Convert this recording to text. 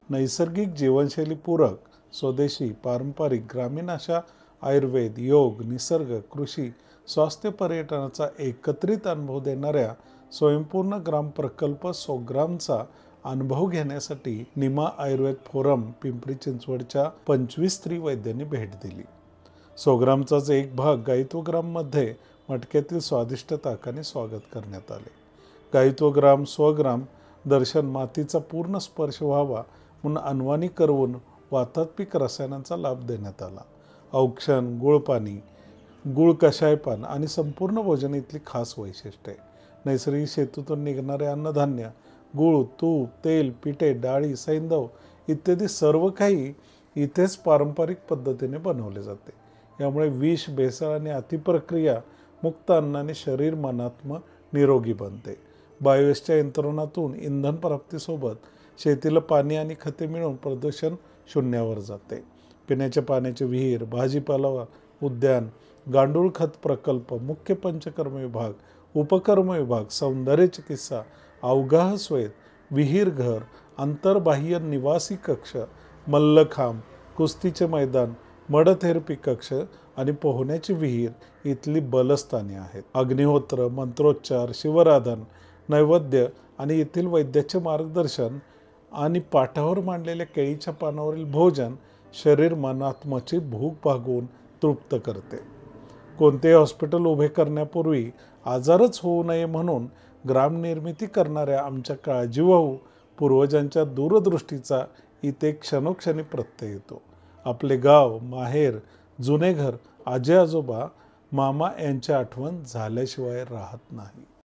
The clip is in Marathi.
नैसर्गिक जीवनशैली पूरक, स्वदेशी, पारंपरिक, ग्रामीण अशा आयुर्वेद, योग, निसर्ग, कृषी, स्वास्थ्य पर्यटनाचा एकत्रित अनुभव देणाऱ्या स्वयंपूर्ण ग्राम प्रकल्प सोग्रामचा अनुभव घेण्यासाठी निमा आयुर्वेद फोरम पिंपरी चिंचवडच्या 25 स्त्री वैद्यांनी भेट दिली. सोग्रामचाच एक भाग गायत्वग्राममध्ये मटक्यातील स्वादिष्ट ताकाने स्वागत करण्यात आले. गायत्वग्राम स्वग्राम दर्शन मातीचा पूर्ण स्पर्श व्हावा म्हणून अनवाणी करवून वातात्मिक रसायनांचा लाभ देण्यात आला. औक्षण, गुळपाणी, गुळ कषायपान आणि संपूर्ण भोजन इथली खास वैशिष्ट्ये. नैसर्गिक शेतीतून निघणारे अन्नधान्य, गुळ, तूप, तेल, पिठे, डाळी, सैंधव इत्यादी सर्व काही इथेच पारंपरिक पद्धतीने बनवले जाते. यामुळे विष, भेसळ आणि अतिप्रक्रिया मुक्त अन्नाने शरीर मनात्म निरोगी बनते. बायोवेस्टच्या यंत्रणातून इंधन प्राप्तीसोबत शेतीला पाणी आणि खते मिळून प्रदूषण शून्यावर जाते. पिण्याच्या पाण्याचे विहीर, भाजीपाला उद्यान, गांडूळ खत प्रकल्प, मुख्य पंचकर्म विभाग, उपकर्म विभाग, सौंदर्य चिकित्सा, अवगाह स्वेद, विहीर घर, आंतरबाह्य निवासी कक्ष, मल्लखांब, कुस्तीचे मैदान, मड थेरपी कक्ष आणि पोहण्याची विहीर इथली बलस्थाने आहेत. अग्निहोत्र, मंत्रोच्चार, शिवराधन, नैवेद्य आणि येथील वैद्याचे मार्गदर्शन आणि पाटावर मांडलेल्या केळीच्या पानावरील भोजन शरीर मनात्माची भूक भागवून तृप्त करते. कोणतेही हॉस्पिटल उभे करण्यापूर्वी आजारच होऊ नये म्हणून ग्रामनिर्मिती करणाऱ्या आमच्या काळजीवाहू पूर्वजांच्या दूरदृष्टीचा इथे क्षणोक्षणी प्रत्यय येतो. आपले गाव, माहेर, जुने घर, आजी आजोबा, मामा यांची आठवण झाल्याशिवाय राहत नाही.